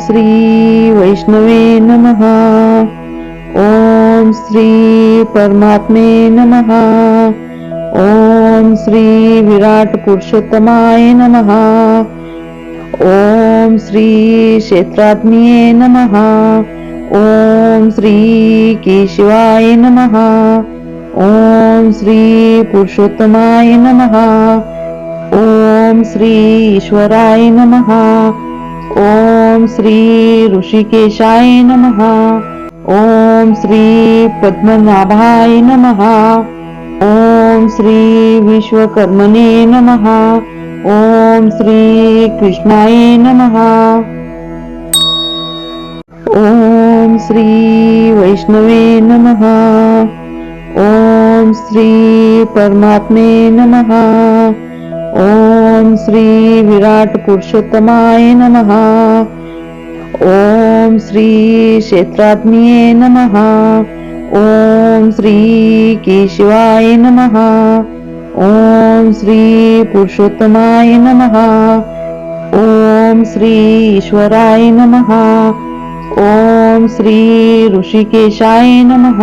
श्री वैष्णवे नमः. ओम श्री परमात्मे नमः. ओम श्री विराट पुरुषोत्तमाय नमः. ओम श्री क्षेत्रात्मिये नमः. ओम श्री केशवाय नमः. ओम श्री पुरुषोत्तमाय नमः. ओम श्री ईश्वराय नमः. ओम श्री ऋषिकेशाय नमः. ओम श्री पद्मनाभाय नमः. ओम श्री विश्वकर्मणे नमः. ओम श्री कृष्णाय नमः. ओम श्री वैष्णवे नमः. ओम श्री परमात्मे नमः. ओम श्री विराट पुरुषोत्तमाय नमः. ओम श्री क्षेत्रात्मिये नमः. ओम श्री केशवाय नमः. ओम श्री पुरुषोत्तमाय नमः. ओम श्री ईश्वराय नमः. ओम श्री ऋषिकेशाय नमः.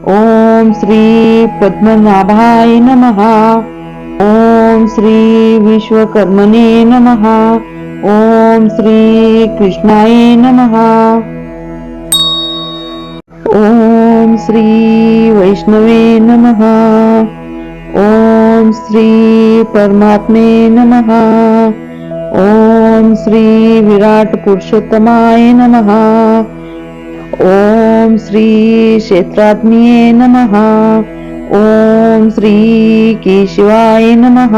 ओम श्री पद्मनाभाय नमः. ओम श्री विश्वकर्मणे नमः. ओम श्री कृष्णाय नमः. ओम श्री वैष्णवे नमः. ओम श्री परमात्मे नमः. ओम श्री विराट पुरुषोत्तमाय नमः. ओम श्री क्षेत्रात्मिये नमः. ओम श्री केशवाय नमः.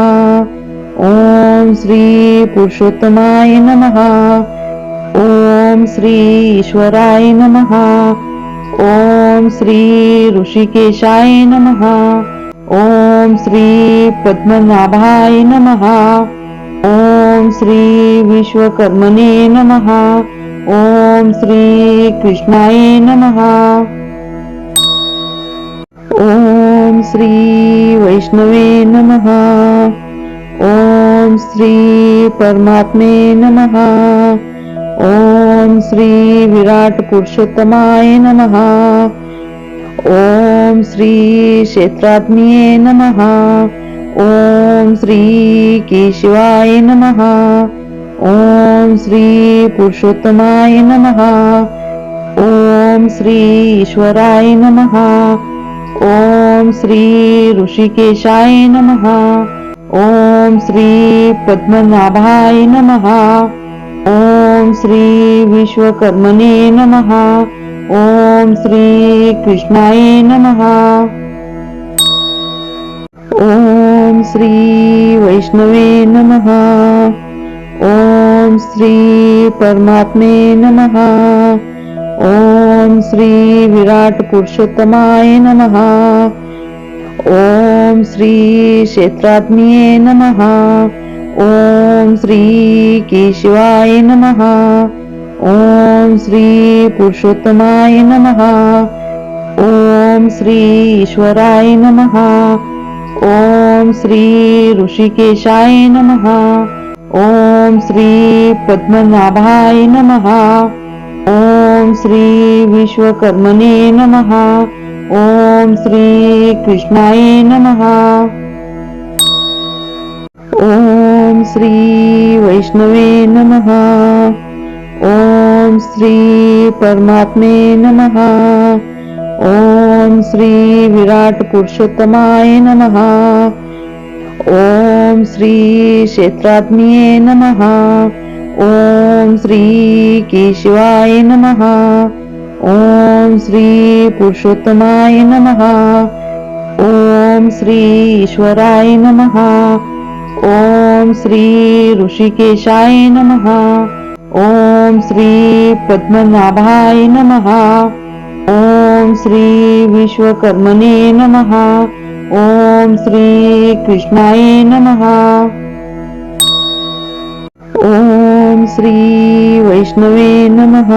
ओम श्री पुरुषोत्तमाय नमः. ओम श्री ईश्वराय नमः. ओम श्री ऋषिकेशाय नमः. ओम श्री पद्मनाभाय नमः. ओम श्री विश्वकर्मणे नमः. ओम श्री कृष्णाय नमः. ओम श्री वैष्णवे नमः. ओम श्री परमात्मे नमः. ओम श्री विराट पुरुषोत्तमाय नमः. ओम श्री क्षेत्रात्मिये नमः. ओम श्री केशवाय नमः. ओम श्री पुरुषोत्तमाय नमः. ओम श्री ईश्वराय नमः. ओम श्री ऋषिकेशाय नमः. ओम श्री पद्मनाभाय नमः. ओम श्री विश्वकर्मणे नमः. ओम श्री कृष्णाय नमः. ओम श्री वैष्णवे नमः. ओम श्री परमात्मे नमः. ओम श्री विराट पुरुषोत्तमाय नमः. ओम श्री क्षेत्रात्मिये नमः. ओम श्री केशवाय नमः. ओम श्री पुरुषोत्तमाय नमः. ओम श्री ईश्वराय नमः. ओम श्री ऋषिकेशाय नमः. ओम श्री पद्मनाभाय नमः. ओम श्री विश्वकर्मणे नमः. ओम श्री कृष्णाय नमः. ओम श्री वैष्णवे नमः. ओम श्री परमात्मे नमः. ओम श्री विराट पुरुषोत्तमाय नमः. ओम श्री क्षेत्रात्मिये नमः. ओम श्री केशवाय नमः. ओम श्री पुरुषोत्तमाय नमः. ओम श्री ईश्वराय नमः. ओम श्री ऋषिकेशाय नमः. ओम श्री पद्मनाभाय नमः. ओम श्री विश्वकर्मणे नमः. ओम श्री कृष्णाय नमः. ओम श्री वैष्णवे नमः.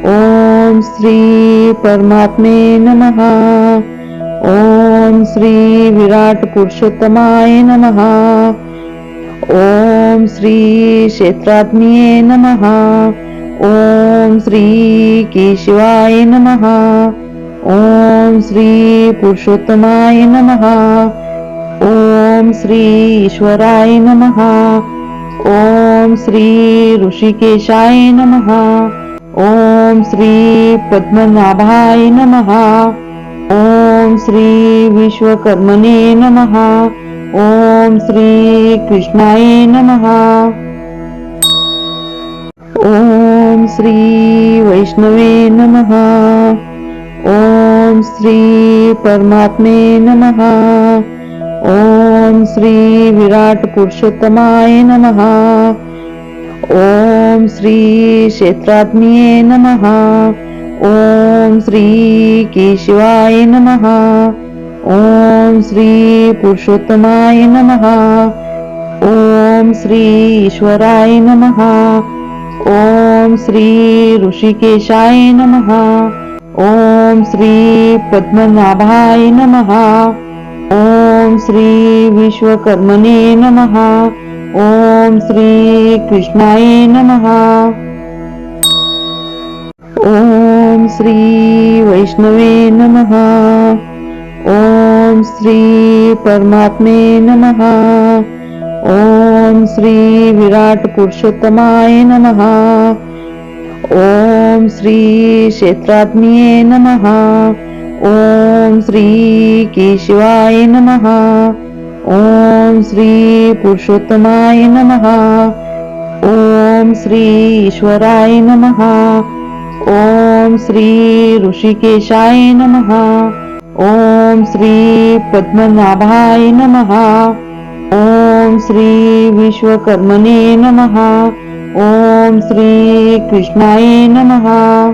ओम श्री परमात्मे नमः. ओम श्री विराट पुरुषोत्तमाय नमः. ओम श्री क्षेत्रात्मिये नमः. ओम श्री केशवाय नमः. ओम श्री पुरुषोत्तमाय नमः. ओम श्री ईश्वराय नमः. ओम श्री ऋषिकेशाय नमः. ओम श्री पद्मनाभाय नमः. ओम श्री विश्वकर्मणे नमः. ओम श्री कृष्णाय नमः. ओम श्री वैष्णवे नमः. ओम श्री परमात्मे नमः. ओम श्री विराट पुरुषोत्तमाय नमः. ओम श्री क्षेत्रात्मिये नमः. ओम श्री केशवाय नमः. ओम श्री पुरुषोत्तमाय नमः. ओम श्री ईश्वराय नमः. ओम श्री ऋषिकेशाय नमः. ओम श्री पद्मनाभाय नमः. ओम श्री विश्वकर्मणे नमः. ओम श्री कृष्णाय नमः. ओम श्री वैष्णवे नमः. ओम श्री परमात्मे नमः. ओम श्री विराट पुरुषोत्तमाय नमः. ओम श्री क्षेत्रात्मिये नमः. ओम श्री केशवाय नमः. ओम श्री पुरुषोत्तमाय नमः. ओम श्री ईश्वराय नमः. ओम श्री ऋषिकेशाय नमः. ओम श्री पद्मनाभाय नमः. ओम श्री विश्वकर्मणे नमः. ओम श्री कृष्णाय नमः.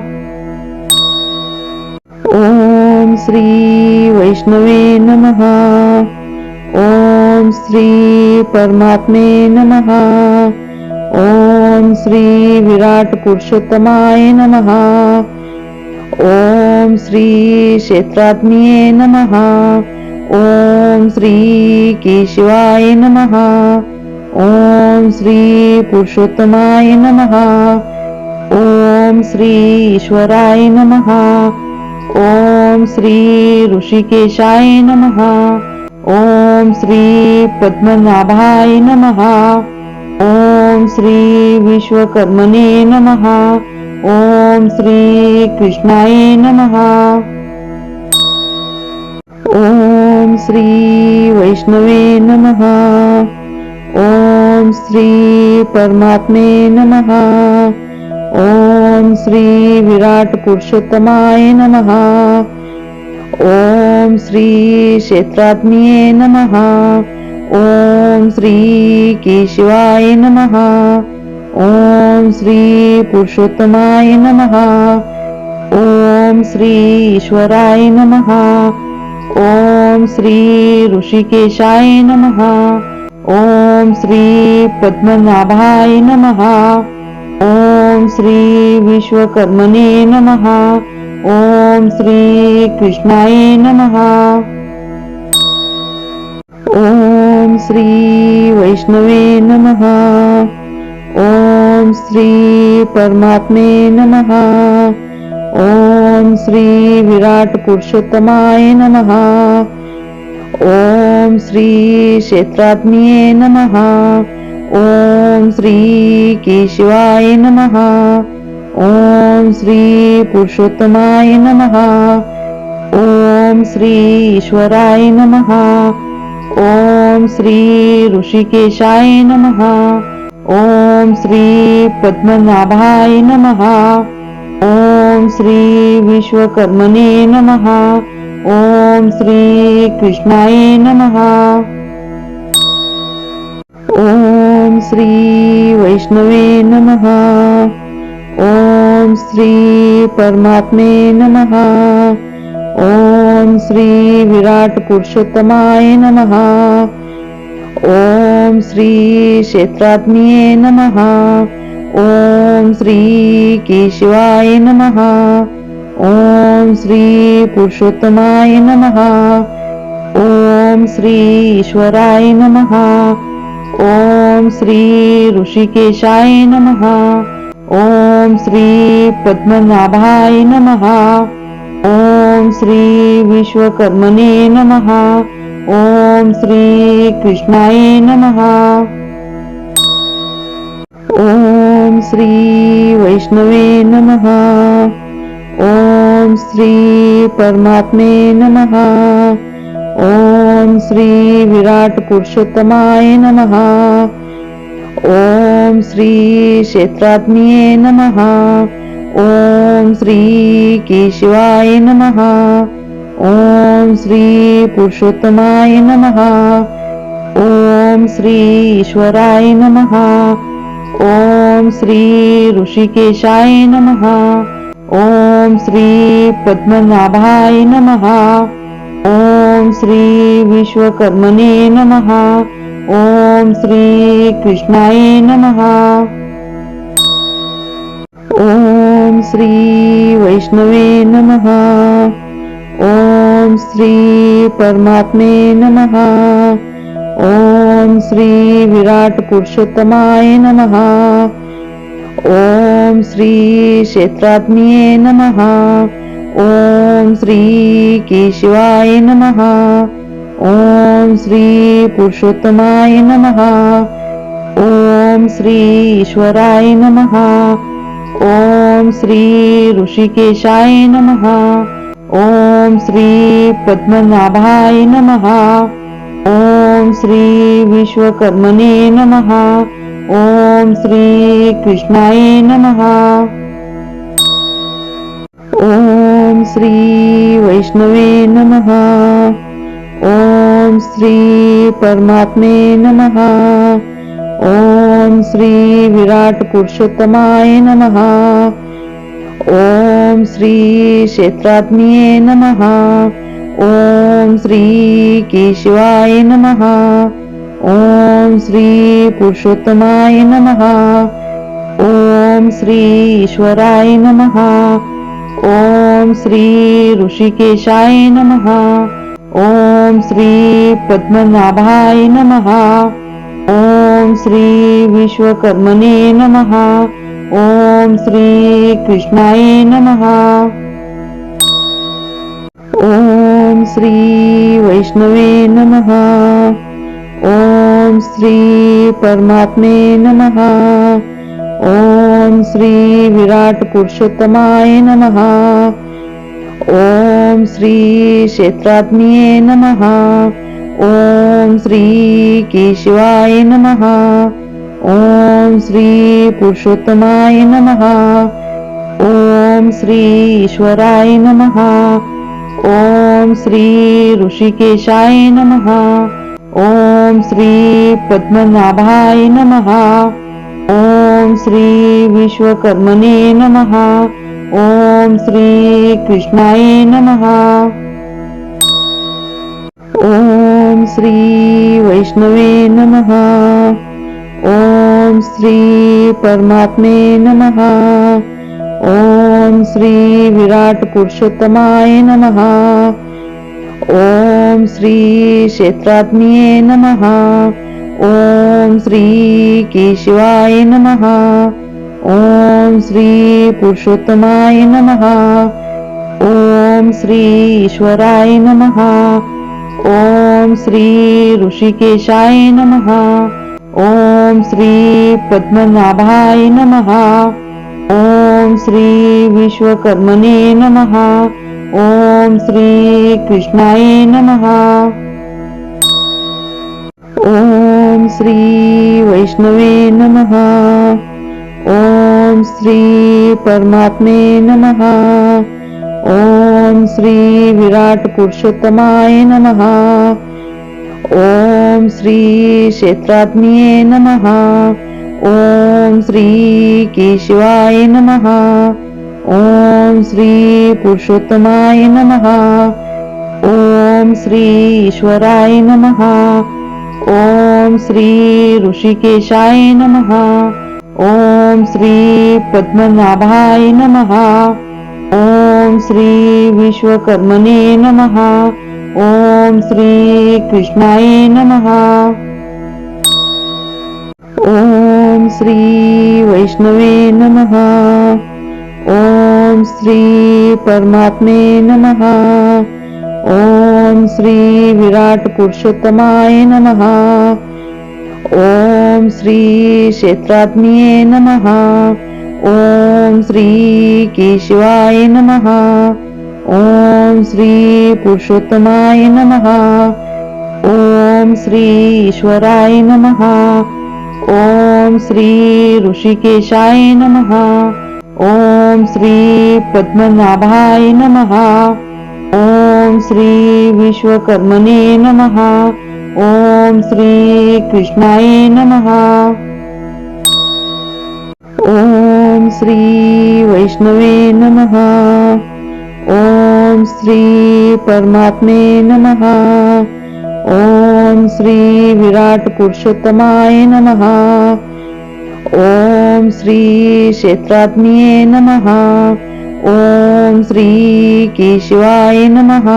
ओम श्री वैष्णवे नमः. ओम श्री परमात्मे नमः. ओम श्री विराट पुरुषोत्तमाय नमः. ओम श्री क्षेत्रात्मिये नमः. ओम श्री केशवाय नमः. ओम श्री पुरुषोत्तमाय नमः. ओम श्री ईश्वराय नमः. ओम श्री ऋषिकेशाय नमः. ओम श्री पद्मनाभाय नमः. ओम श्री विश्वकर्मणे नमः. ओम श्री कृष्णाय नमः. ओम श्री वैष्णवे नमः. ओम श्री परमात्मे नमः. ओम श्री विराट पुरुषोत्तमाय नमः. ओम श्री क्षेत्रात्मिये नमः. ओम श्री केशवाय नमः. ओम श्री पुरुषोत्तमाय नमः. ओम श्री ईश्वराय नमः. ओम श्री ऋषिकेशाय नमः. ओम श्री पद्मनाभाय नमः. ओम श्री विश्वकर्मणे नमः. ओम श्री कृष्णाय नमः. ओम श्री वैष्णवे नमः. ओम श्री परमात्मे नमः. ओम श्री विराट पुरुषोत्तमाय नमः. ओम श्री क्षेत्रात्मिये नमः. ओम श्री केशवाय नमः. ओम श्री पुरुषोत्तमाय नमः. ओम श्री ईश्वराय नमः. ओम श्री ऋषिकेशाय नमः. ओम श्री पद्मनाभाय नमः. ओम श्री विश्वकर्मणे नमः. ओम श्री कृष्णाय नमः. ओम श्री वैष्णवे नमः. ओम श्री परमात्मे नमः. ओम श्री विराट पुरुषोत्तमाय नमः. ओम श्री क्षेत्रात्मिये नमः. ओम श्री केशवाय नमः. ओम श्री पुरुषोत्तमाय नमः. ओम श्री ईश्वराय नमः. ओम श्री ऋषिकेशाय नमः. ओम श्री पद्मनाभाय नमः. ओम श्री विश्वकर्मणे नमः. ओम श्री कृष्णाय नमः. ओम श्री वैष्णवे नमः. ओम श्री परमात्मे नमः. ओम श्री विराट पुरुषोत्तमाय नमः. ओम श्री क्षेत्राग्निये नमः. ओम श्री केशवाय नमः. ओम श्री पुरुषोत्तमाय नमः. ओम श्री ईश्वराय नमः. ओम श्री ऋषिकेशाय नमः. ओम श्री पद्मनाभाय नमः. ओम श्री विश्वकर्मणे नमः. ओम श्री कृष्णाय नमः. ओम श्री वैष्णवे नमः. ओम श्री परमात्मे नमः. ओम श्री विराट पुरुषोत्तमाय नमः. ओम श्री क्षेत्राग्निये नमः. ओम श्री केशवाय नमः. ओम श्री पुरुषोत्तमाय नमः. ओम श्री ईश्वराय नमः. ओम श्री ऋषिकेशाय नमः. ओम श्री पद्मनाभाय नमः. ओम श्री विश्वकर्मणे नमः. ओम श्री कृष्णाय नमः. ओम श्री वैष्णवे नमः. ओम श्री परमात्मे नमः. ओम श्री विराट पुरुषोत्तमाय नमः. ओम श्री क्षेत्राग्निये नमः. ओम श्री केशवाय नमः. ओम श्री पुरुषोत्तमाय नमः. ओम श्री ईश्वराय नमः. ओम श्री ऋषिकेशाय नमः. ओम श्री पद्मनाभाय नमः. ओम श्री विश्वकर्मणे नमः. ओम श्री कृष्णाय नमः. ओम श्री वैष्णवे नमः. ओम श्री परमात्मे नमः. ओम श्री विराट पुरुषोत्तमाय नमः. ओम श्री क्षेत्राग्निये नमः. ओम श्री केशवाय नमः. ओम श्री पुरुषोत्तमाय नमः. ओम श्री ईश्वराय नमः. ओम श्री ऋषिकेशाय नमः. ओम श्री पद्मनाभाय नमः. ओम श्री विश्वकर्मणे नमः. ओम श्री कृष्णाय नमः. ओम श्री वैष्णवे नमः. ओम श्री परमात्मे नमः. ओम श्री विराट पुरुषोत्तमाय नमः. ओम श्री क्षेत्राग्निये नमः. ओम श्री केशवाय नमः. ओम श्री पुरुषोत्तमाय नमः. ओम श्री ईश्वराय नमः. ओम श्री ऋषिकेशाय नमः. ओम श्री पद्मनाभाय नमः. ओम श्री विश्वकर्मणे नमः. ओम श्री कृष्णाय नमः. ओम श्री वैष्णवे नमः. ओम श्री परमात्मे नमः. ओम श्री विराट पुरुषोत्तमाय नमः. ओम श्री क्षेत्राग्निये नमः. ओम श्री केशवाय नमः. ओम श्री पुरुषोत्तमाय नमः. ओम श्री ईश्वराय नमः. ओम श्री ऋषिकेशाय नमः. ओम श्री पद्मनाभाय नमः. ओम श्री विश्वकर्मणे नमः. ओम श्री कृष्णाय नमः. ओम श्री वैष्णवे नमः. ओम श्री परमात्मे नमः. ओम श्री विराट पुरुषोत्तमाय नमः. ओम श्री क्षेत्रात्मिये नमः. ओम श्री केशवाय नमः. ओम श्री पुरुषोत्तमाय नमः. ओम श्री ईश्वराय नमः. ओम श्री ऋषिकेशाय नमः. ओम श्री पद्मनाभाय नमः. ओम श्री विश्वकर्मणे नमः. ओम श्री कृष्णाय नमः. ओम श्री वैष्णवे नमः. ओम श्री परमात्मे नमः. ओम श्री विराट पुरुषोत्तमाय नमः. ओम श्री क्षेत्रात्मिये नमः. ओम श्री केशवाय नमः.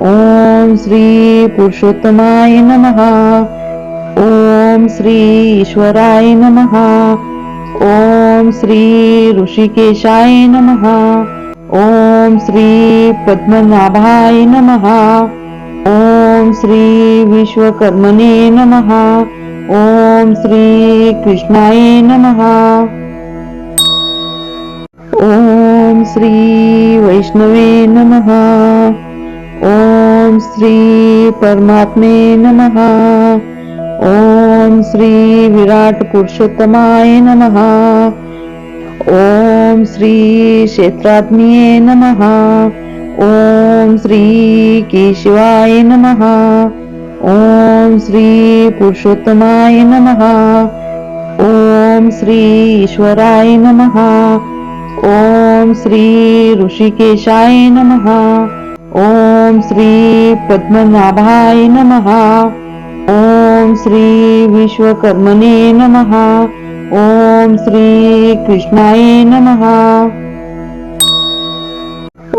ओम श्री पुरुषोत्तमाय नमः. ओम श्री ईश्वराय नमः. ओम श्री ऋषिकेशाय नमः. ओम श्री पद्मनाभाय नमः. ओम श्री विश्वकर्मणे नमः. ओम श्री कृष्णाय नमः. ओम श्री वैष्णवे नमः. ओम श्री परमात्मे नमः. ओम श्री विराट पुरुषोत्तमाय नमः. ओम श्री क्षेत्रात्मिये नमः. ओम श्री केशवाय नमः. ओम श्री पुरुषोत्तमाय नमः. ओम श्री ईश्वराय नमः. ओम श्री ऋषिकेशाय नमः. ओम श्री पद्मनाभाय नमः. ओम श्री विश्वकर्मणे नमः. ओम श्री कृष्णाय नमः.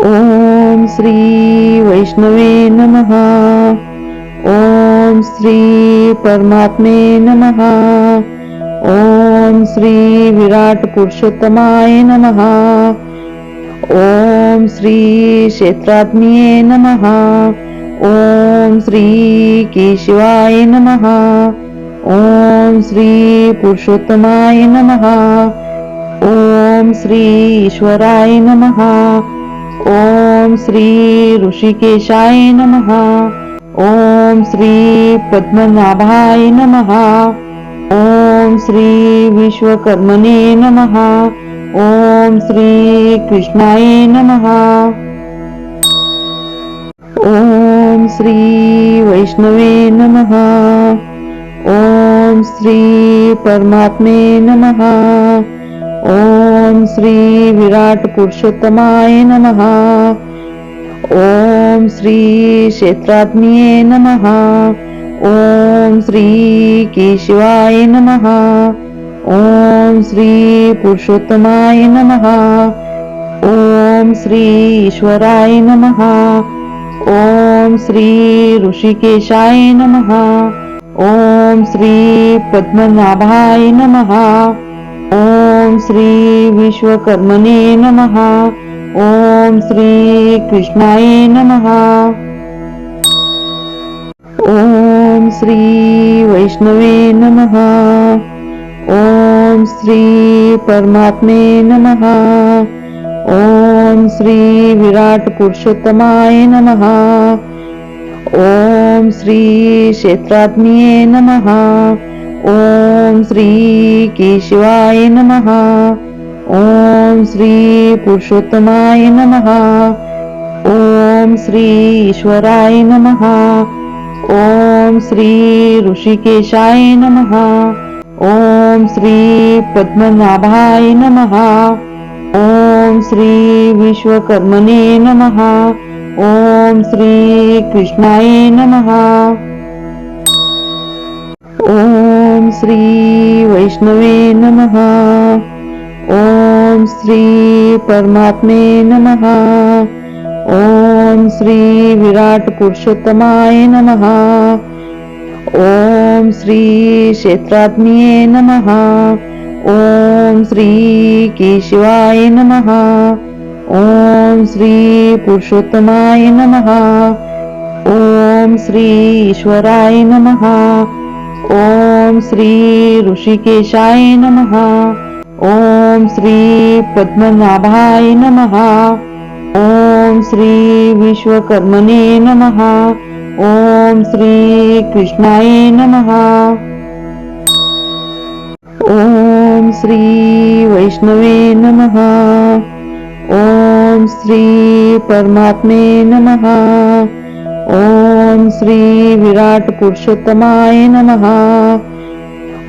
ओम श्री वैष्णवे नमः. ओम श्री परमात्मे नमः. ओम श्री विराट पुरुषोत्तमाय नमः. ओम श्री क्षेत्रात्मिये नमः. ओम श्री केशवाय नमः. ओम श्री पुरुषोत्तमाय नमः. ओम श्री ईश्वराय नमः. ओम श्री ऋषिकेशाय नमः. ओम श्री पद्मनाभाय नमः. ओम श्री विश्वकर्मणे नमः. ओम श्री कृष्णाय नमः. ओम श्री वैष्णवे नमः. ओम श्री परमात्मे नमः. ओम श्री विराट पुरुषोत्तमाय नमः. ओम श्री क्षेत्रात्मिये नमः. ओम श्री केशवाय नमः. ओम श्री पुरुषोत्तमाय नमः. ओम श्री ईश्वराय नमः. ओम श्री ऋषिकेशाय नमः. ओम श्री पद्मनाभाय नमः. ओम श्री विश्वकर्मणे नमः. ओम श्री कृष्णाय नमः. ओम श्री वैष्णवे नमः. ओम श्री परमात्मे नमः. ओम श्री विराट पुरुषोत्तमाय नमः. ओम श्री क्षेत्रात्मिये नमः. ओम श्री केशवाय नमः. ओम श्री पुरुषोत्तमाय नमः. ओम श्री ईश्वराय नमः. ओम श्री ऋषिकेशाय नमः. ओम श्री पद्मनाभाय नमः. ओम श्री विश्वकर्मणे नमः. ओम श्री कृष्णाय नमः. ओम श्री वैष्णवे नमः. ओम श्री परमात्मे नमः. ओम श्री विराट पुरुषोत्तमाय नमः. ओम श्री क्षेत्रात्मिये नमः. ओम श्री केशवाय नमः. ओम श्री पुरुषोत्तमाय नमः. ओम श्री ईश्वराय नमः. ओम श्री ऋषिकेशाय नमः. ओम श्री पद्मनाभाय नमः. ओम श्री विश्वकर्मणे नमः. ओम श्री कृष्णाय नमः. ओम श्री वैष्णवे नमः. ओम श्री परमात्मे नमः. ओम श्री विराट पुरुषोत्तमाय नमः.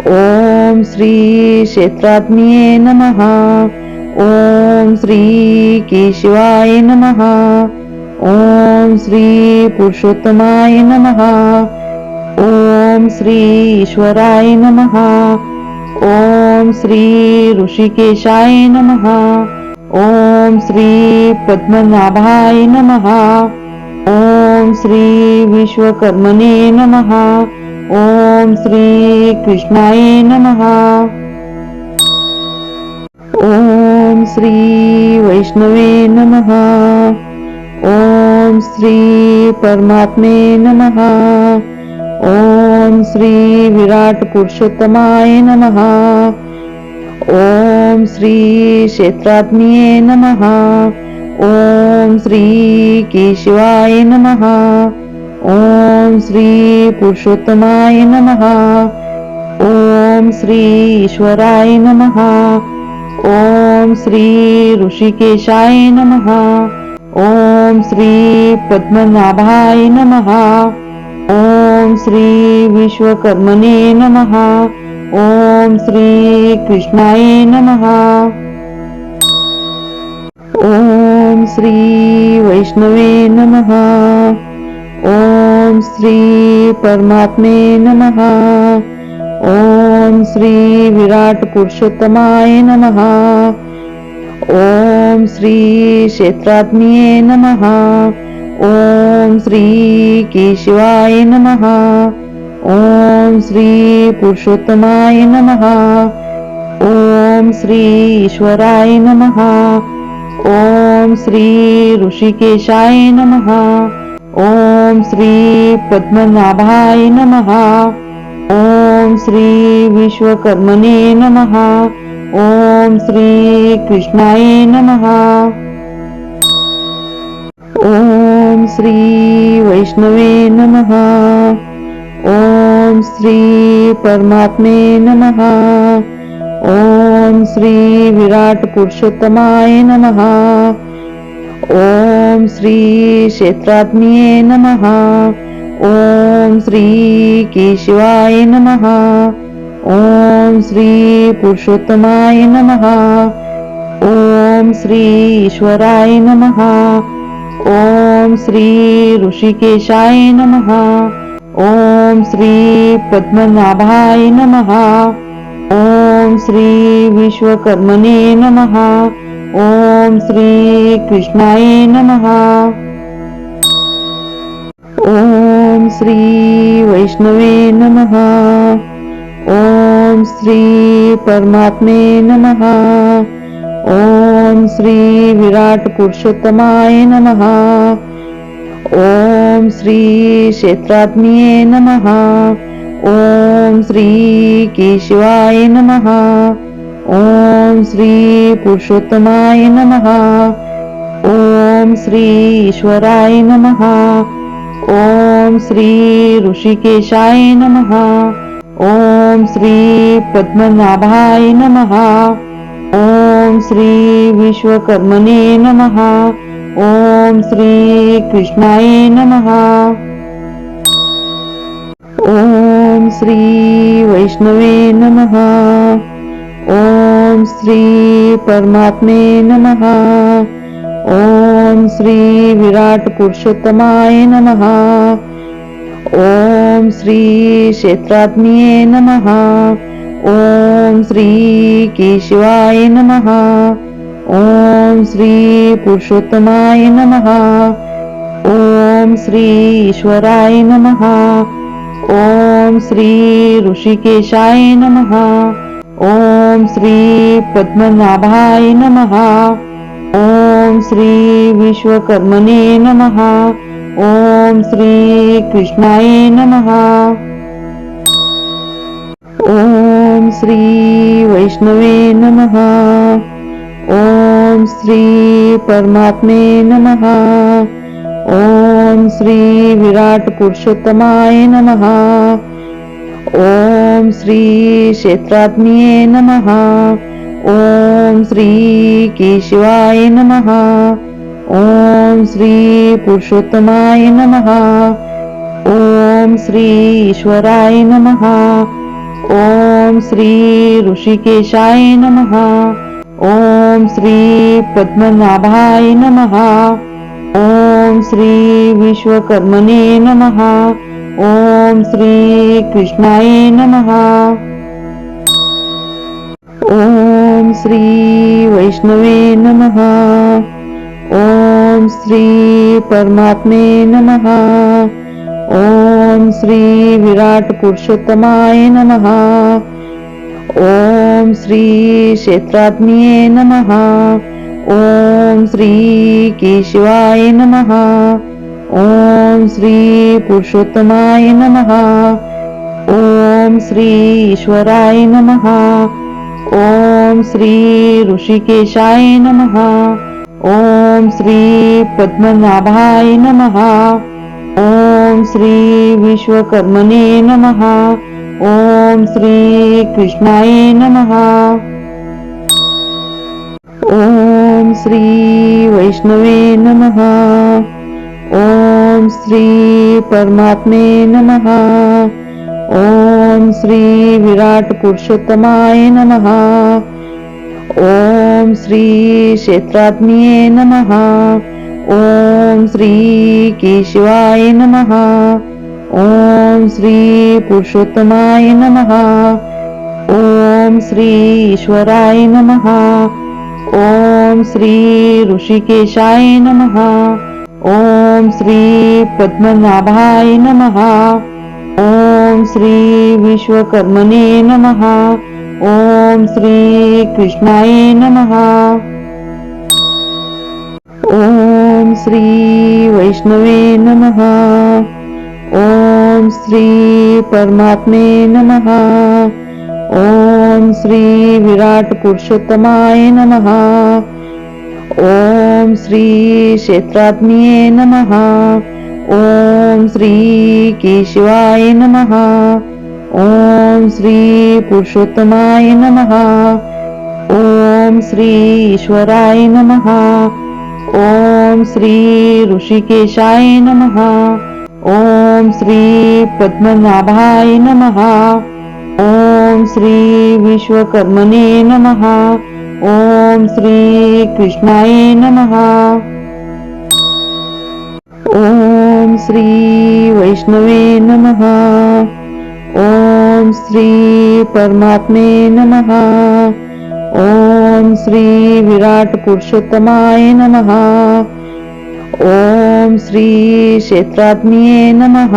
ओम श्री क्षेत्रात्मिये नमः. ओम श्री केशवाय नमः. ओम श्री पुरुषोत्तमाय नमः. ओम श्री ईश्वराय नमः. ओम श्री ऋषिकेशाय नमः. ओम श्री पद्मनाभाय नमः. ओम श्री विश्वकर्मणे नमः. ओम श्री कृष्णाय नमः. ओम श्री वैष्णवे नमः. ओम श्री परमात्मे नमः. ओम श्री विराट पुरुषोत्तमाय नमः. ओम श्री क्षेत्रात्मिये नमः. ओम श्री केशवाय नमः. ओम श्री पुरुषोत्तमाय नमः. ओम श्री ईश्वराय नमः. ओम श्री ऋषिकेशाय नमः. ओम श्री पद्मनाभाय नमः. ओम श्री विश्वकर्मणे नमः. ओम श्री कृष्णाय नमः. ओम श्री वैष्णवे नमः. ओम श्री परमात्मे नमः. ओम श्री विराट पुरुषोत्तमाय नमः. ओम श्री क्षेत्रात्मिये नमः. ओम श्री केशवाय नमः. ओम श्री पुरुषोत्तमाय नमः. ओम श्री ईश्वराय नमः. ओम श्री ऋषिकेशाय नमः. ओम श्री पद्मनाभाय नमः. ओम श्री विश्वकर्मणे नमः. ओम श्री कृष्णाय नमः. ओम श्री वैष्णवे नमः. ओम श्री परमात्मे नमः. ओम श्री विराट पुरुषोत्तमाय नमः. ओम श्री क्षेत्रात्मिये नमः. ओम श्री केशवाय नमः. ओम श्री पुरुषोत्तमाय नमः. ओम श्री ईश्वराय नमः. ओम श्री ऋषिकेशाय नमः. ओम श्री पद्मनाभाय नमः. ओम श्री विश्वकर्मणे नमः. ओम श्री कृष्णाय नमः. ओम श्री वैष्णवे नमः. ओम श्री परमात्मे नमः. ओम श्री विराट पुरुषोत्तमाय नमः. ओम श्री क्षेत्रात्मिये नमः. ओम श्री केशवाय नमः. ओम श्री पुरुषोत्तमाय नमः. ओम श्री ईश्वराय नमः. ओम श्री ऋषिकेशाय नमः. ओम श्री पद्मनाभाय नमः. ओम श्री विश्वकर्मणे नमः. ओम श्री कृष्णाय नमः. ओम श्री वैष्णवे नमः. ओम श्री परमात्मे नमः. ओम श्री विराट पुरुषोत्तमाय नमः. ओम श्री क्षेत्रात्मिये नमः. ओम श्री केशवाय नमः. ओम श्री पुरुषोत्तमाय नमः. ओम श्री ईश्वराय नमः. ओम श्री ऋषिकेशाय नमः. ओम श्री पद्मनाभाय नमः. ओम श्री विश्वकर्मणे नमः. ओम श्री कृष्णाय नमः. ओम श्री वैष्णवे नमः. ओम श्री परमात्मे नमः. ओम श्री विराट पुरुषोत्तमाय नमः. ओम श्री क्षेत्रात्मिये नमः. ओम श्री केशवाय नमः. ओम श्री पुरुषोत्तमाय नमः. ओम श्री ईश्वराय नमः. ओम श्री ऋषिकेशाय नमः. ओम श्री पद्मनाभाय नमः. ओम श्री विश्वकर्मणे नमः. ओम श्री कृष्णाय नमः. ओम श्री वैष्णवे नमः. ओम श्री परमात्मे नमः. ओम श्री विराट पुरुषोत्तमाय नमः. ओम श्री क्षेत्रात्मिये नमः. ओम श्री केशवाय नमः. ओम श्री पुरुषोत्तमाय नमः. ओम श्री ईश्वराय नमः. ओम श्री ऋषिकेशाय नमः. ओम श्री पद्मनाभाय नमः. ओम श्री विश्वकर्मणे नमः. ओम श्री कृष्णाय नमः. ओम श्री वैष्णवे नमः. ओम श्री परमात्मे नमः. ओम श्री विराट पुरुषोत्तमाय नमः. ओम श्री क्षेत्रात्मिये नमः. ओम श्री केशवाय नमः. ओम श्री पुरुषोत्तमाय नमः. ओम श्री ईश्वराय नमः. ओम श्री ऋषिकेशाय नमः. ओम श्री पद्मनाभाय नमः. ओम श्री विश्वकर्मणे नमः. ओम श्री कृष्णाय नमः. ओम श्री वैष्णवे नमः. ओम श्री परमात्मे नमः. ओम श्री विराट पुरुषोत्तमाय नमः. ओम श्री क्षेत्रात्मिये नमः. ओम श्री केशवाय नमः. ओम श्री पुरुषोत्तमाय नमः. ओम श्री ईश्वराय नमः. ओम श्री ऋषिकेशाय नमः. ओम श्री पद्मनाभाय नमः. ओम श्री विश्वकर्मणे नमः. ओम श्री कृष्णाय नमः. ओम श्री वैष्णवे नमः. ओम श्री परमात्मे नमः. ओम श्री विराट पुरुषोत्तमाय नमः. ओम श्री क्षेत्रात्मिये नमः.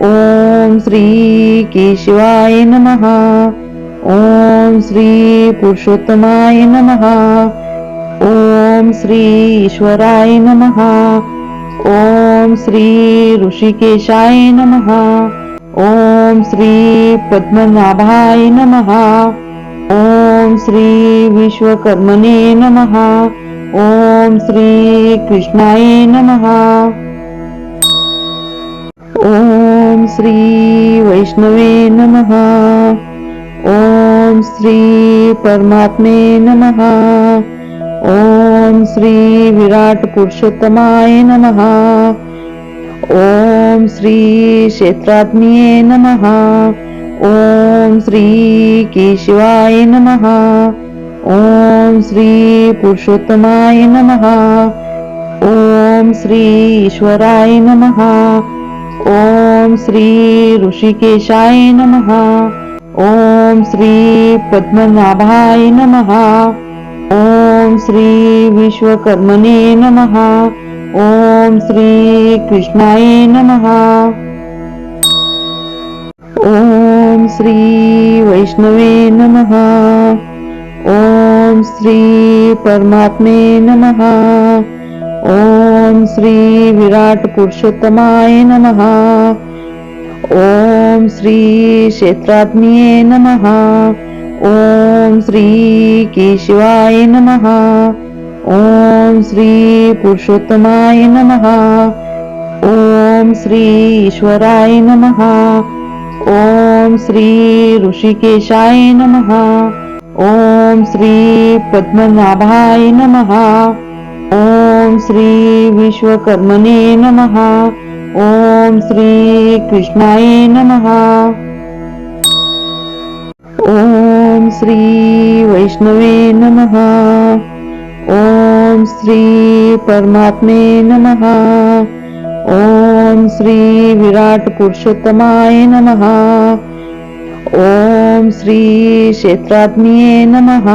ओम श्री केशवाय नमः. ओम श्री पुरुषोत्तमाय नमः. ओम श्री ईश्वराय नमः. ओम श्री ऋषिकेशाय नमः. ओम श्री पद्मनाभाय नमः. ओम श्री विश्वकर्मणे नमः. ओम श्री कृष्णाय नमः. ओम श्री वैष्णवे नमः. ओम श्री परमात्मे नमः. ओम श्री विराट पुरुषोत्तमाय नमः. ओम श्री क्षेत्रात्मिये नमः. ओम श्री केशवाय नमः. ओम श्री पुरुषोत्तमाय नमः. ओम श्री ईश्वराय नमः. ओम श्री ऋषिकेशाय नमः. ओम श्री पद्मनाभाय नमः. ओम श्री विश्वकर्मणे नमः. ओम श्री कृष्णाय नमः. श्री वैष्णवे नमः. ओम श्री परमात्मे नमः. ओम श्री विराट पुरुषोत्तमाय नमः. ओम श्री क्षेत्रात्मिये नमः. ओम श्री केशवाय नमः. ओम श्री पुरुषोत्तमाय नमः. ओम श्री ईश्वराय नमः. ओम श्री ऋषिकेशाय नमः. ओम श्री पद्मनाभाय नमः. ओम श्री विश्वकर्मणे नमः. ओम श्री कृष्णाय नमः. ओम श्री वैष्णवे नमः. ओम श्री परमात्मे नमः. ओम श्री विराट पुरुषोत्तमाय नमः. ओम श्री क्षेत्रात्मिये नमः.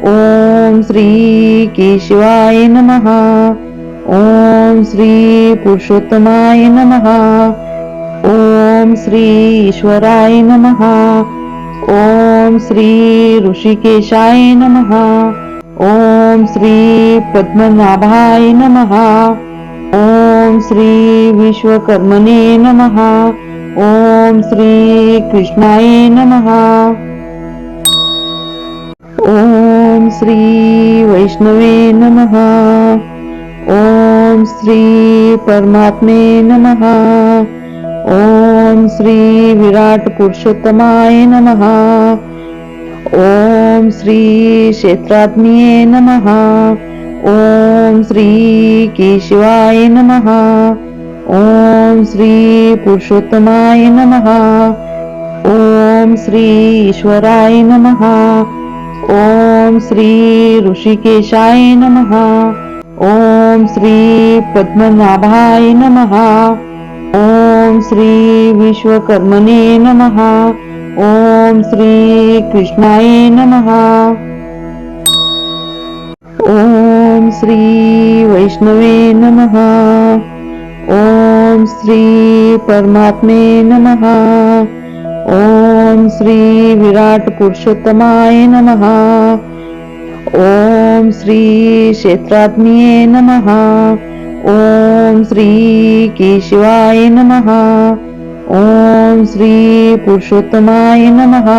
ओम श्री केशवाय नमः. ओम श्री पुरुषोत्तमाय नमः. ओम श्री ईश्वराय नमः. ओम श्री ऋषिकेशाय नमः. ओम श्री पद्मनाभाय नमः. ओम श्री विश्वकर्मणे नमः. ओम श्री कृष्णाय नमः. ओम श्री वैष्णवे नमः. ओम श्री परमात्मे नमः. ओम श्री विराट पुरुषोत्तमाय नमः. ओम श्री क्षेत्रात्मिये नमः. ओम श्री केशवाय नमः. ओम श्री पुरुषोत्तमाय नमः. ओम श्री ईश्वराय नमः. ओम श्री ऋषिकेशाय नमः. ओम श्री पद्मनाभाय नमः. ओम श्री विश्वकर्मणे नमः. ओम श्री कृष्णाय नमः. ओम श्री वैष्णवे नमः. ओम श्री परमात्मे नमः. ओम श्री विराट पुरुषोत्तमाय नमः. ओम श्री क्षेत्रात्मिये नमः. ओम श्री केशवाय नमः. ओम श्री पुरुषोत्तमाय नमः.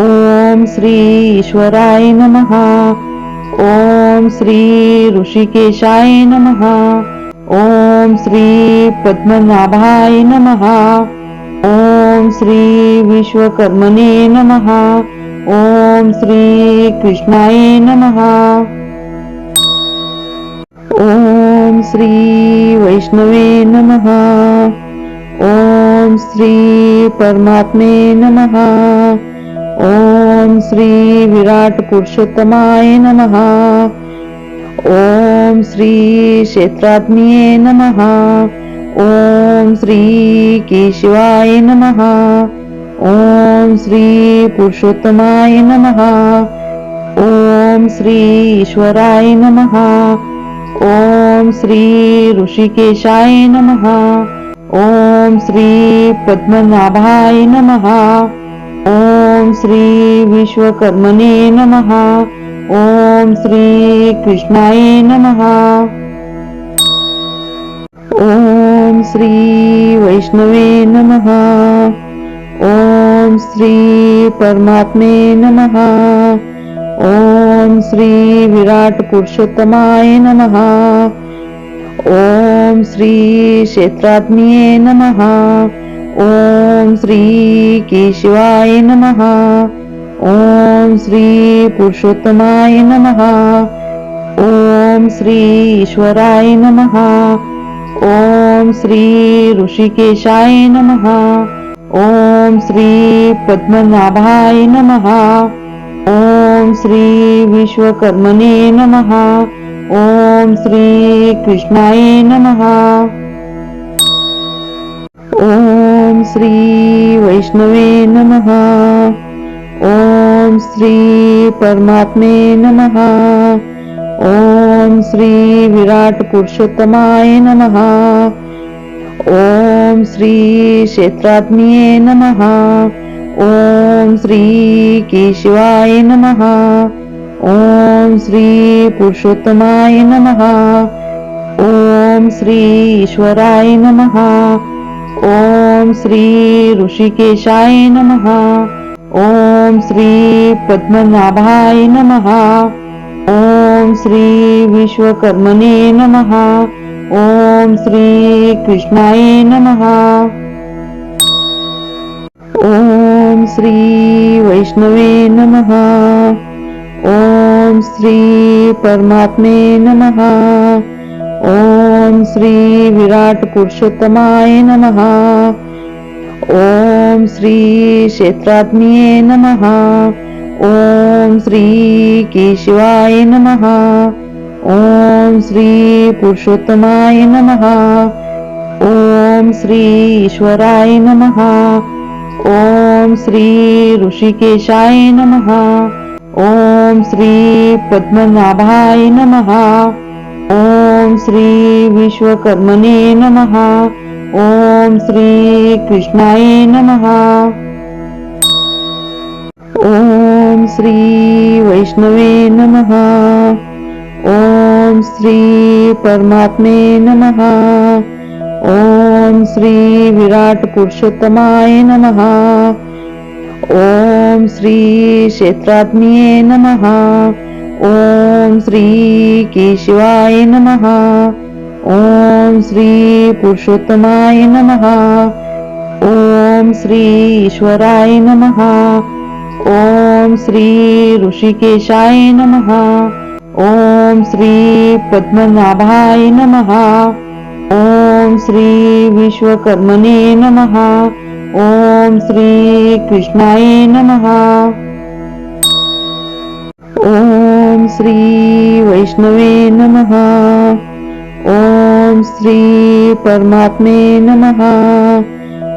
ओम श्री ईश्वराय नमः. ओम श्री ऋषिकेशाय नमः. ओम श्री पद्मनाभाय नमः. ओम श्री विश्वकर्मणे नमः. ओम श्री कृष्णाय नमः. ओम श्री वैष्णवे नमः. ओम श्री परमात्मे नमः. ओम श्री विराट पुरुषोत्तमाय नमः. ओम श्री क्षेत्रात्मिये नमः. ओम श्री केशवाय नमः. ओम श्री पुरुषोत्तमाय नमः. ओम श्री ईश्वराय नमः. ओम श्री ऋषिकेशाय नमः. ओम श्री पद्मनाभाय नमः. ओम श्री विश्वकर्मणे नमः. ओम श्री कृष्णाय नमः. ओम श्री वैष्णवे नमः. ओम श्री परमात्मे नमः. ओम श्री विराट पुरुषोत्तमाय नमः. ओम श्री क्षेत्रात्मिये नमः. ओम श्री केशवाय नमः. ओम श्री पुरुषोत्तमाय नमः. ओम श्री ईश्वराय नमः. ओम श्री ऋषिकेशाय नमः. ओम श्री पद्मनाभाय नमः. ओम श्री विश्वकर्मणे नमः. ओम श्री कृष्णाय नमः. ओम श्री वैष्णवे नमः. ओम श्री परमात्मे नमः. ओम श्री विराट पुरुषोत्तमाय नमः. ओम श्री क्षेत्रात्मिये नमः. ओम श्री केशवाय नमः. ओम श्री पुरुषोत्तमाय नमः. ओम श्री ईश्वराय नमः. ओम श्री ऋषिकेशाय नमः. ओम श्री पद्मनाभाय नमः. ओम श्री विश्वकर्मणे नमः. ओम श्री कृष्णाय नमः. ओम श्री वैष्णवे नमः. ओम श्री परमात्मे नमः. ओम श्री विराट पुरुषोत्तमाय नमः. ओम श्री क्षेत्रात्मिये नमः. ओम श्री केशवाय नमः. ओम श्री पुरुषोत्तमाय नमः. ओम श्री ईश्वराय नमः. ओम श्री ऋषिकेशाय नमः. ओम श्री पद्मनाभाय नमः. ओम श्री विश्वकर्मणे नमः. ओम श्री कृष्णाय नमः. ओम श्री वैष्णवे नमः. ओम श्री परमात्मे नमः. ओम श्री विराट पुरुषोत्तमाय नमः. ओम श्री क्षेत्रात्मिये नमः. ओम श्री केशवाय नमः. ओम श्री पुरुषोत्तमाय नमः. ओम श्री ईश्वराय नमः. ओम श्री ऋषिकेशाय नमः. ओम श्री पद्मनाभाय नमः. ओम श्री विश्वकर्मणे नमः. ओम श्री कृष्णाय नमः. ओम श्री वैष्णवे नमः. ओम श्री परमात्मे नमः.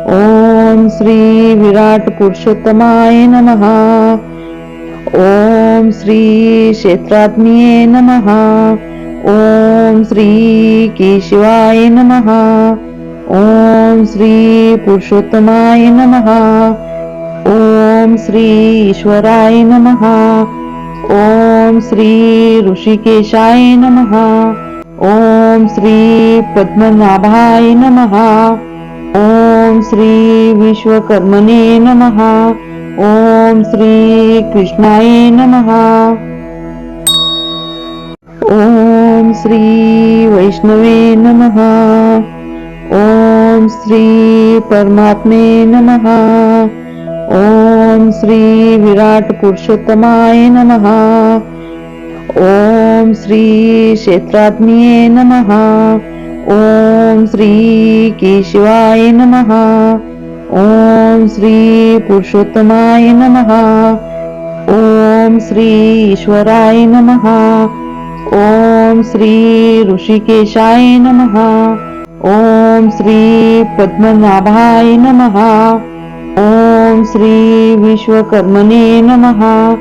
ओम श्री विराट पुरुषोत्तमाय नमः. ओम श्री क्षेत्रात्मिये नमः. ओम श्री केशवाय नमः. ओम श्री पुरुषोत्तमाय नमः. ओम श्री ईश्वराय नमः. ओम श्री ऋषिकेशाय नमः. ओम श्री पद्मनाभाय नमः. ओम श्री विश्वकर्मणे नमः. ओम श्री कृष्णाय नमः. ओम श्री वैष्णवे नमः. ओम श्री परमात्मे नमः. ओम श्री विराट पुरुषोत्तमाय नमः. ओम श्री क्षेत्रात्मिये नमः. ओम श्री केशवाय नमः. ओम श्री पुरुषोत्तमाय नमः. ओम श्री ईश्वराय नमः. ओम श्री ऋषिकेशाय नमः. ओम श्री पद्मनाभाय नमः. ओम श्री विश्वकर्मणे नमः.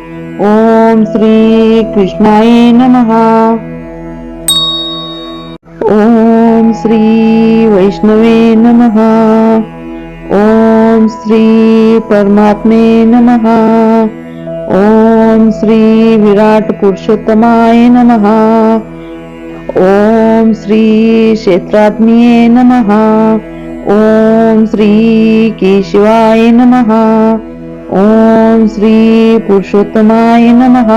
ओम श्री कृष्णाय नमः. ओम श्री वैष्णवे नमः. ओम श्री परमात्मे नमः. ओम श्री विराट पुरुषोत्तमाय नमः. ओम श्री क्षेत्रात्मिये नमः. ओम श्री केशवाय नमः. ओम श्री पुरुषोत्तमाय नमः.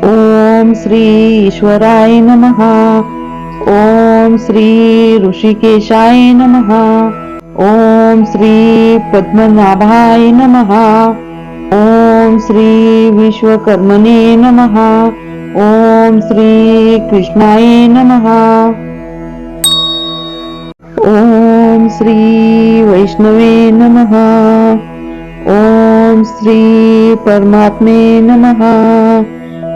ओम श्री ईश्वराय नमः. ओम श्री ऋषिकेशाय नमः. ओम श्री पद्मनाभाय नमः. ओम श्री विश्वकर्मणे नमः. ओम श्री कृष्णाय नमः. ओम श्री वैष्णवे नमः. ओम श्री परमात्मे नमः.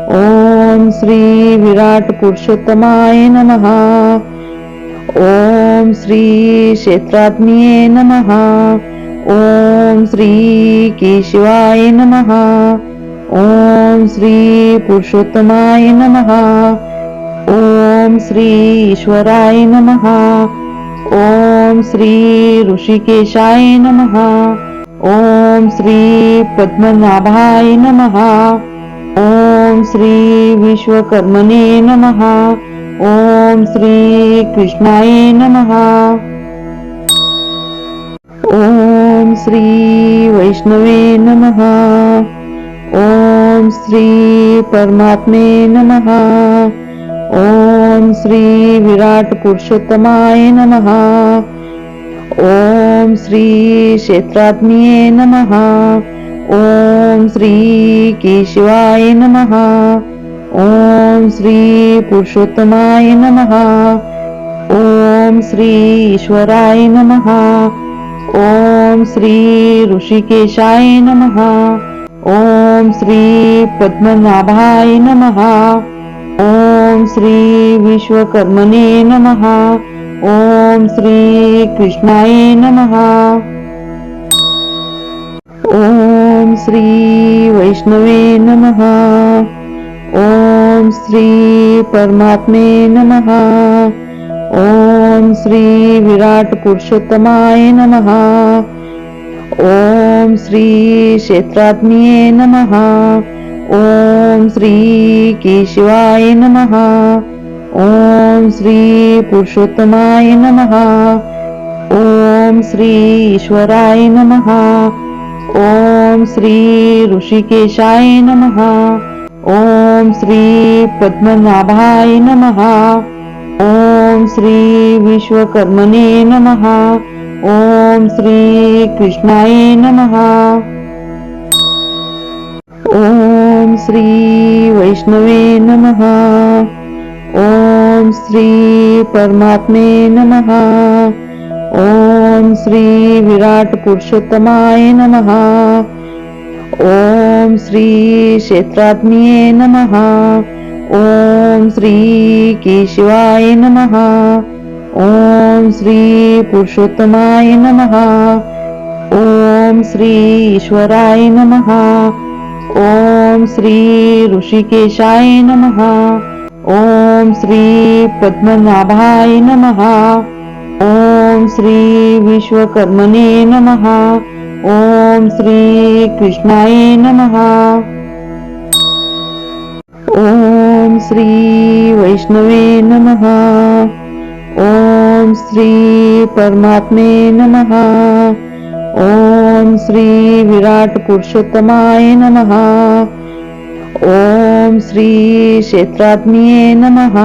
ओम श्री विराट पुरुषोत्तमाय नमः. ओम श्री क्षेत्रात्मिये नमः. ओम श्री केशवाय नमः. ओम श्री पुरुषोत्तमाय नमः. ओम श्री ईश्वराय नमः. ओम श्री ऋषिकेशाय नमः. ओम श्री पद्मनाभाय नमः. ओम श्री विश्वकर्मणे नमः. ओम श्री कृष्णाय नमः. ओम श्री वैष्णवे नमः. ओम श्री परमात्मे नमः. ओम श्री विराट पुरुषोत्तमाय नमः. ओम श्री क्षेत्रात्मिये नमः. ओम श्री केशवाय नमः. ओम श्री पुरुषोत्तमाय नमः. ओम श्री ईश्वराय नमः. ओम श्री ऋषिकेशाय नमः. ओम श्री पद्मनाभाय नमः. ओम श्री विश्वकर्मणे नमः. ओम श्री कृष्णाय नमः. ओम श्री वैष्णवे नमः. ओम श्री परमात्मे नमः. ओम श्री विराट पुरुषोत्तमाय नमः. ओम श्री क्षेत्रात्मिये नमः. ओम श्री केशवाय नमः. ओम श्री पुरुषोत्तमाय नमः. ओम श्री ईश्वराय नमः. ओम श्री ऋषिकेशाय नमः. ओम श्री पद्मनाभाय नमः. ओम श्री विश्वकर्मणे नमः. ओम श्री कृष्णाय नमः. ओम श्री वैष्णवे नमः. ओम श्री परमात्मे नमः. ओम श्री विराट पुरुषोत्तमाय नमः. ओम श्री क्षेत्रात्मिये नमः. ओम श्री केशवाय नमः. ओम श्री पुरुषोत्तमाय नमः. ओम श्री ईश्वराय नमः. ओम श्री ऋषिकेशाय नमः. ओम श्री पद्मनाभाय नमः. ओम श्री विश्वकर्मणे नमः. ओम श्री कृष्णाय नमः. ओम श्री वैष्णवे नमः. ओम श्री परमात्मे नमः. ओम श्री विराट पुरुषोत्तमाय नमः. ओम श्री क्षेत्रात्मिये नमः.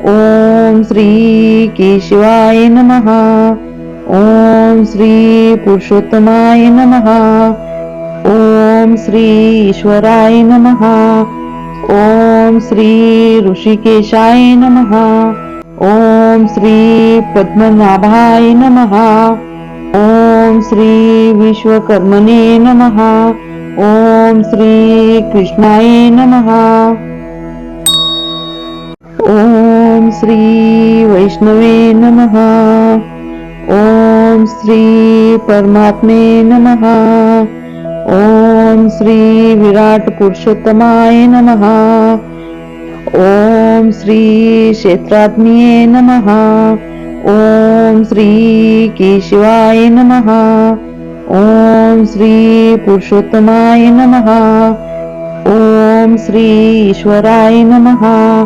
ओम श्री केशवाय नमः. ओम श्री पुरुषोत्तमाय नमः. ओम श्री ईश्वराय नमः. ओम श्री ऋषिकेशाय नमः. ओम श्री पद्मनाभाय नमः. ओम श्री विश्वकर्मणे नमः. ओम श्री कृष्णाय नमः. ओम श्री वैष्णवे नमः. ओम श्री परमात्मे नमः. ओम श्री विराट पुरुषोत्तमाय नमः. ओम श्री क्षेत्रात्मिये नमः. ओम श्री केशवाय नमः. ओम श्री पुरुषोत्तमाय नमः. ओम श्री ईश्वराय नमः.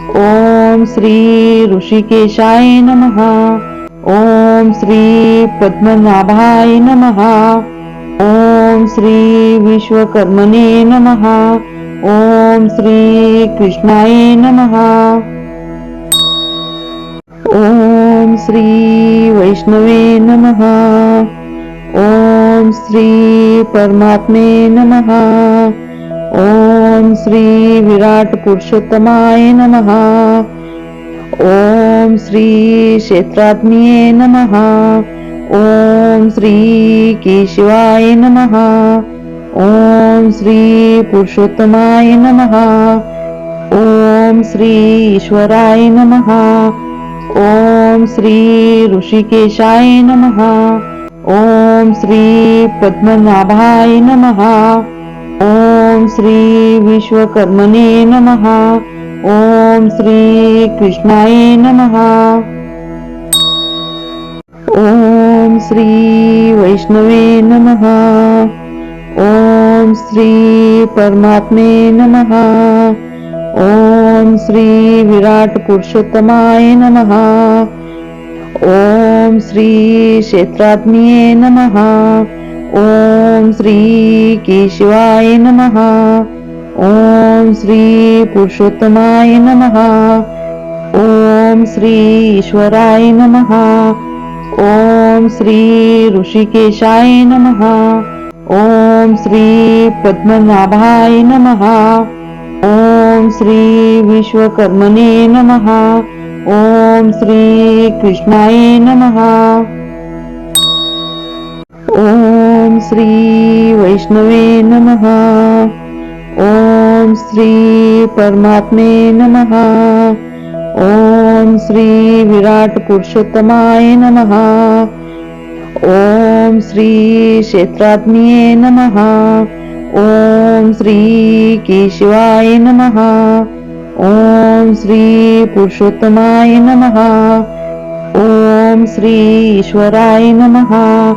ओम श्री ऋषिकेशाय नमः. ओम श्री पद्मनाभाय नमः. ओम श्री विश्वकर्मणे नमः. ओम श्री कृष्णाय नमः. ओम श्री वैष्णवे नमः. ओम श्री परमात्मे नमः. ओम श्री विराट पुरुषोत्तमाय नमः. ओम श्री क्षेत्रात्मिये नमः. ओम श्री केशवाय नमः. ओम श्री पुरुषोत्तमाय नमः. ओम श्री ईश्वराय नमः. ओम श्री ऋषिकेशाय नमः. ओम श्री पद्मनाभाय नमः. ओम श्री विश्वकर्मणे नमः. ओम श्री कृष्णाय नमः. ओम श्री वैष्णवे नमः. ओम श्री परमात्मे नमः. ओम श्री विराट पुरुषोत्तमाय नमः. ओम श्री क्षेत्रात्मिये नमः. ओम श्री केशवाय नमः. ओम श्री पुरुषोत्तमाय नमः. ओम श्री ईश्वराय नमः. ओम श्री ऋषिकेशाय नमः. ओम श्री पद्मनाभाय नमः. ओम श्री विश्वकर्मणे नमः. ओम श्री कृष्णाय नमः. ओम श्री वैष्णवे नमः. ओम श्री परमात्मे नमः. ओम श्री विराट पुरुषोत्तमाय नमः. ओम श्री क्षेत्रात्मिये नमः. ओम श्री केशवाय नमः. ओम श्री पुरुषोत्तमाय नमः. ओम श्री ईश्वराय नमः.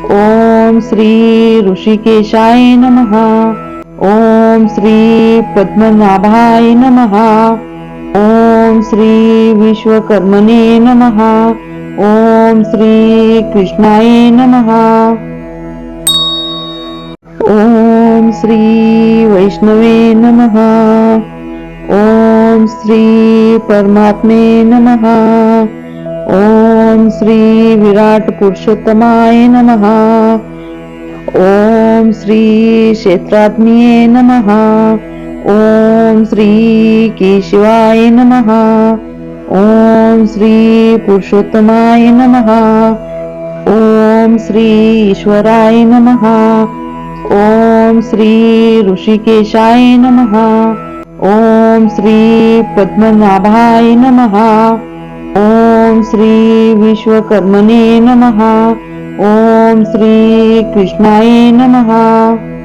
ओम श्री ऋषिकेशाय नमः. ओम श्री पद्मनाभाय नमः. ओम श्री विश्वकर्मणे नमः. ओम श्री कृष्णाय नमः. ओम श्री वैष्णवे नमः. ओम श्री परमात्मे नमः. ओम श्री विराट पुरुषोत्तमाय नमः. ओम श्री क्षेत्रात्मिये नमः. ओम श्री केशवाय नमः. ओम श्री पुरुषोत्तमाय नमः. ओम श्री ईश्वराय नमः. ओम श्री ऋषिकेशाय नमः. ओम श्री पद्मनाभाय नमः. ओम श्री विश्वकर्मणे नमः. ओम श्री कृष्णाय नमः.